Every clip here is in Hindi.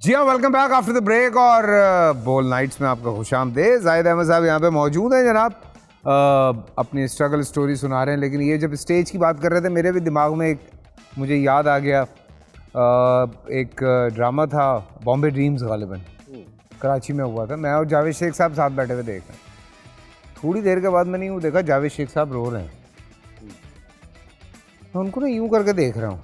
जी हाँ, welcome back after the break. और बोल नाइट्स में आपका खुशामदीद। जाहिद अहमद साहब यहाँ पे मौजूद हैं जनाब। अपनी स्ट्रगल स्टोरी सुना रहे हैं। लेकिन ये जब स्टेज की बात कर रहे थे मेरे भी दिमाग में एक मुझे याद आ गया। एक ड्रामा था बॉम्बे ड्रीम्स, गालिबन कराची में हुआ था। मैं और जावेद शेख साहब साथ बैठे हुए देख रहे हैं। थोड़ी देर के बाद मैंने यूँ देखा जावेद शेख साहब रो रहे हैं। मैं उनको ना यूँ करके देख रहा हूँ।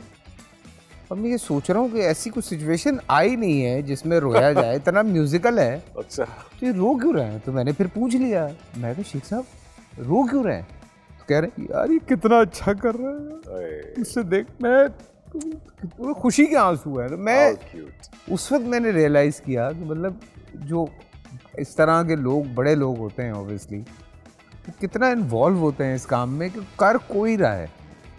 अब मैं ये सोच रहा हूँ कि ऐसी कुछ सिचुएशन आई नहीं है जिसमें रोया जाए। इतना म्यूजिकल है। अच्छा, तो ये रो क्यों रहे हैं? तो मैंने फिर पूछ लिया, मैं कहा शेख साहब रो क्यों रहे हैं? तो कह रहे हैं यार ये कितना अच्छा कर रहे हैं, इससे देख मैं खुशी के आंसू है। तो मैं उस वक्त मैंने रियलाइज़ किया कि मतलब जो इस तरह के लोग बड़े लोग होते हैं ऑब्वियसली वो कितना इन्वॉल्व होते हैं इस काम में कि कर कोई रहा है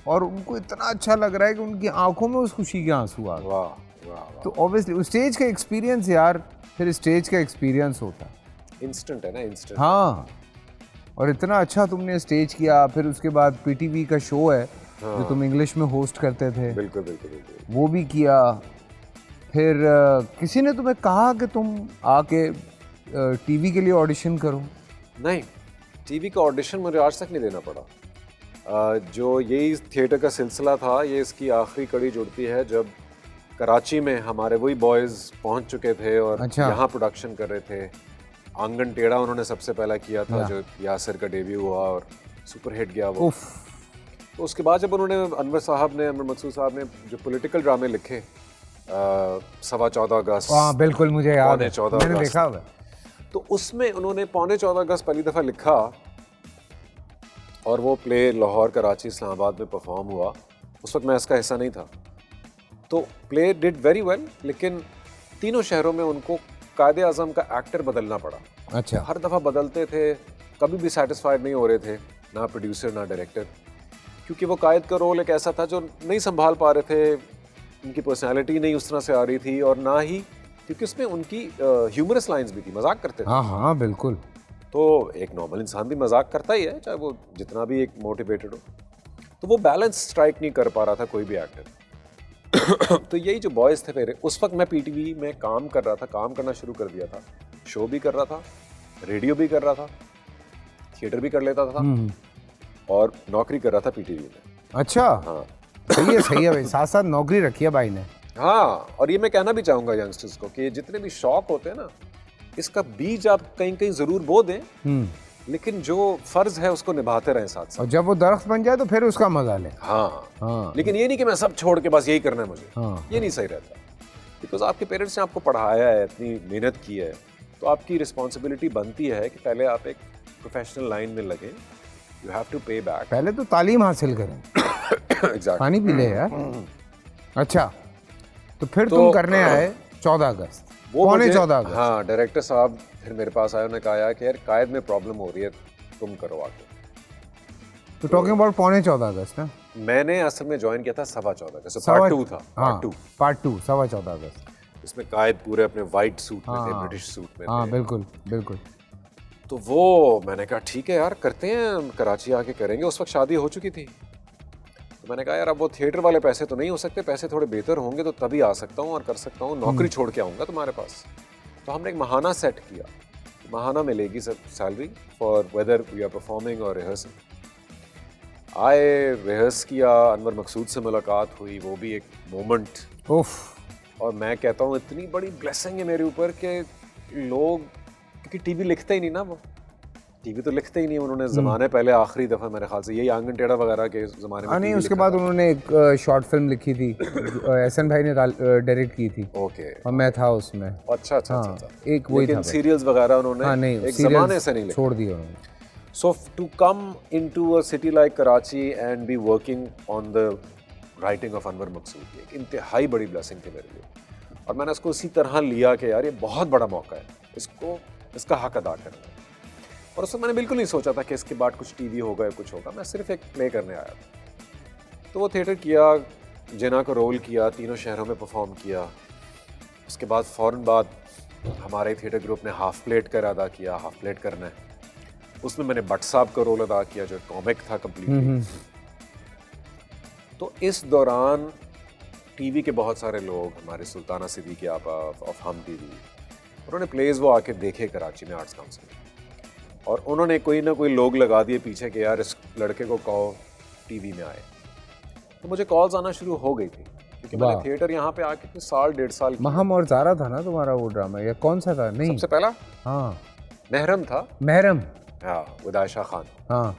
और उनको इतना अच्छा लग रहा है कि उनकी आंखों में उस खुशी के आंसू आ गए। वाह वाह। तो ऑब्वियसली स्टेज का एक्सपीरियंस यार, फिर स्टेज का एक्सपीरियंस होता है, इंस्टेंट है ना, इंस्टेंट। हाँ। और इतना अच्छा तुमने स्टेज किया। फिर उसके बाद पीटीवी का शो है जो तुम इंग्लिश में होस्ट करते थे, बिल्कुल बिल्कुल बिल्कुल। वो भी किया। फिर किसी ने तुम्हें कहा कि तुम आके टीवी के लिए ऑडिशन करो? नहीं, टीवी का ऑडिशन मुझे आज तक नहीं देना पड़ा। जो यही थिएटर का सिलसिला था, ये इसकी आखिरी कड़ी जुड़ती है जब कराची में हमारे वही बॉयज़ पहुंच चुके थे और अच्छा। यहाँ प्रोडक्शन कर रहे थे। आंगन टेढ़ा उन्होंने सबसे पहला किया था, जो यासिर का डेब्यू हुआ और सुपर हिट गया वो। तो उसके बाद जब उन्होंने अनवर मकसूद साहब ने जो पॉलिटिकल ड्रामे लिखे, 14.15 अगस्त, हाँ बिल्कुल मुझे याद है, 14 मैंने अगस्त, देखा हुआ है। तो उसमें उन्होंने 14.15 अगस्त पहली दफ़ा लिखा और वो प्ले लाहौर, कराची, इस्लामाबाद में परफॉर्म हुआ। उस वक्त मैं इसका हिस्सा नहीं था। तो प्ले डिड वेरी वेल, लेकिन तीनों शहरों में उनको कायदे आज़म का एक्टर बदलना पड़ा। अच्छा। हर दफ़ा बदलते थे, कभी भी सेटिस्फाइड नहीं हो रहे थे, ना प्रोड्यूसर ना डायरेक्टर, क्योंकि वो कायद का रोल एक ऐसा था जो नहीं संभाल पा रहे थे। उनकी पर्सनैलिटी नहीं उस तरह से आ रही थी, और ना ही क्योंकि उसमें उनकी ह्यूमरस लाइंस भी थी, मजाक करते थे। हाँ हाँ बिल्कुल। तो एक नॉर्मल इंसान भी मजाक करता ही है, चाहे वो जितना भी एक मोटिवेटेड हो। तो वो बैलेंस स्ट्राइक नहीं कर पा रहा था कोई भी एक्टर। तो यही जो बॉयज़ थे मेरे, उस वक्त मैं पीटीवी में काम कर रहा था, काम करना शुरू कर दिया था। शो भी कर रहा था, रेडियो भी कर रहा था, थिएटर भी कर लेता था और नौकरी कर रहा था पीटीवी में। अच्छा। हाँ सही है भाई, साथ साथ नौकरी रखी है भाई ने। हाँ, और ये मैं कहना भी चाहूँगा यंगस्टर्स को कि जितने भी शौक होते हैं ना, इसका बीज आप कहीं कहीं ज़रूर बो दें, लेकिन जो फ़र्ज़ है उसको निभाते रहें साथ साथ। और जब वो दरख्त बन जाए तो फिर उसका मजा ले। हाँ, हाँ। लेकिन ये नहीं कि मैं सब छोड़ के बस यही करना है मुझे। हाँ। ये नहीं सही रहता, बिकॉज आपके पेरेंट्स ने आपको पढ़ाया है, इतनी मेहनत की है, तो आपकी रिस्पॉन्सिबिलिटी बनती है कि पहले आप एक प्रोफेशनल लाइन में लगे। यू हैव टू पे बैक। पहले तो तालीम हासिल करें। एग्जैक्टली। पानी पी ले यार। अच्छा, तो फिर तुम करने आए 14 अगस्त, वो पौने मुझे- 14 अगस्त। हाँ, डायरेक्टर साहब फिर मेरे पास आए, उन्होंने कहा कि यार कायद में प्रॉब्लम हो रही है, तुम करो आके। तो टॉकिंग अबाउट पौने 14 अगस्त ना? मैंने असल में ज्वाइन किया था 14.15 अगस्त, पार्ट 2 था। पार्ट 2 14 अगस्त। इसमें कायद पूरे अपने वाइट सूट में थे, हाँ। ब्रिटिश सूट में हाँ थे। बिल्कुल बिल्कुल। तो वो मैंने कहा ठीक है यार, करते हैं, कराची आके करेंगे। उस वक्त शादी हो चुकी थी, तो मैंने कहा यार अब वो थिएटर वाले पैसे तो नहीं हो सकते, पैसे थोड़े बेहतर होंगे तो तभी आ सकता हूँ और कर सकता हूँ, नौकरी छोड़ के आऊँगा तुम्हारे पास। तो हमने एक महाना सेट किया, महाना मिलेगी सब salary for whether we are performing और रिहर्सल। आए, रिहर्स किया, अनवर मकसूद से मुलाकात हुई, वो भी एक मोमेंट। उफ। और मैं कहता हूँ इतनी बड़ी ब्लेसिंग है मेरे ऊपर कि लोग, क्योंकि टीवी लिखते ही नहीं ना, वो टीवी तो लिखते ही नहीं। उन्होंने ज़माने पहले आखिरी दफ़ा मेरे ख्याल से यही आंगन टेढ़ा वगैरह के ज़माने में। नहीं, उसके बाद उन्होंने एक शॉर्ट फिल्म लिखी थी, एहसन भाई ने डायरेक्ट की थी। ओके, और मैं था उसमें। अच्छा अच्छा हाँ, अच्छा। एक वही था। सीरियल्स वगैरह उन्होंने हाँ नहीं, एक ज़माने से नहीं लिखे, छोड़ दिया उन्होंने। So to come into a city like Karachi and be working on the writing of Anwar Maqsood, एक इंतहाई बड़ी ब्लेसिंग थी मेरे लिए। और मैंने उसको इसी तरह लिया कि यार ये बहुत बड़ा मौका है, इसको इसका हक अदा करना है। और उसमें मैंने बिल्कुल नहीं सोचा था कि इसके बाद कुछ टीवी होगा या कुछ होगा, मैं सिर्फ एक प्ले करने आया था। तो वो थिएटर किया, जिना को रोल किया, तीनों शहरों में परफॉर्म किया। उसके बाद फ़ौरन बाद हमारे थिएटर ग्रुप ने हाफ प्लेट का अदा किया, हाफ प्लेट करना है। उसमें मैंने भट्ट साहब का रोल अदा किया जो कॉमिक था कम्प्लीटली। तो इस दौरान टीवी के बहुत सारे लोग, हमारे सुल्ताना सिद्दीकी आपा ऑफ हम टीवी, उन्होंने प्लेस वो आके देखे कराची में आर्ट्स काउंसिल, और उन्होंने कोई ना कोई लोग लगा दिए पीछे कि यार इस लड़के को कहो टीवी में आए। तो मुझे कॉल्स आना शुरू हो गई थी, क्योंकि मैंने थिएटर यहाँ पे आके कुछ साल 1.5 साल महम और ज़ारा था ना तुम्हारा वो ड्रामा, या कौन सा था? नहीं, सबसे पहला हाँ महरम था, महरम, हाँ, विद आयशा खान। हाँ।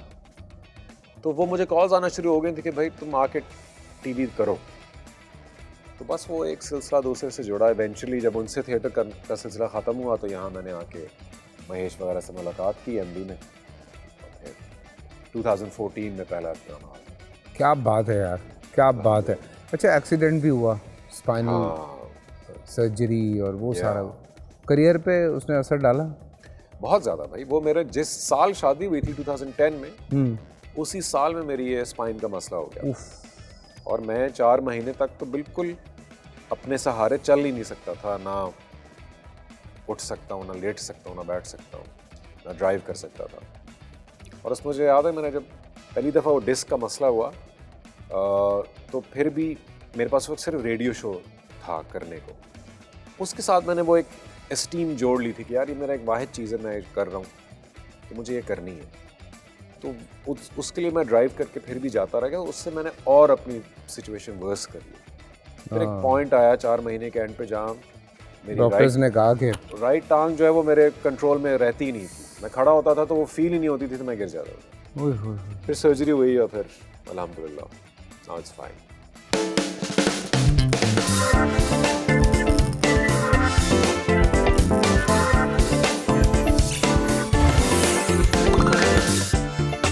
तो वो मुझे कॉल्स आना शुरू हो गए थे कि भाई तुम आके टीवी करो। तो बस वो एक सिलसिला दूसरे से जुड़ा। इवेंचुअली जब उनसे थिएटर का सिलसिला ख़त्म हुआ तो यहाँ मैंने आके महेश वगैरह से मुलाकात की एमडी में, और फिर 2014 में पहला ड्रामा। क्या बात है यार, क्या बात है। अच्छा, एक्सीडेंट भी हुआ, स्पाइनल हाँ, सर्जरी और वो सारा, करियर पे उसने असर डाला? बहुत ज़्यादा भाई। वो मेरे जिस साल शादी हुई थी 2010 में, उसी साल में मेरी ये स्पाइन का मसला हो गया। और मैं 4 महीने तक तो बिल्कुल अपने सहारे चल ही नहीं सकता था, ना उठ सकता हूँ, ना लेट सकता हूँ, ना बैठ सकता हूँ, ना ड्राइव कर सकता था। और उसमें मुझे याद है, मैंने जब पहली दफ़ा वो डिस्क का मसला हुआ तो फिर भी मेरे पास वक्त सिर्फ रेडियो शो था करने को। उसके साथ मैंने वो एक एस्टीम जोड़ ली थी कि यार ये मेरा एक वाहिद चीज़ है, मैं कर रहा हूँ, तो मुझे ये करनी है। तो उसके लिए मैं ड्राइव करके फिर भी जाता रह गया। उससे मैंने और अपनी सिचुएशन वर्स कर ली। फिर एक पॉइंट आया 4 महीने के एंड पे जहाँ मेरी डॉक्टर्स ने कहा कि राइट टांग जो है वो मेरे कंट्रोल में रहती ही नहीं थी। मैं खड़ा होता था तो वो फील ही नहीं होती थी, तो मैं गिर जाता था। फिर सर्जरी हुई और फिर अल्हम्दुलिल्लाह नाउ इट्स फाइन।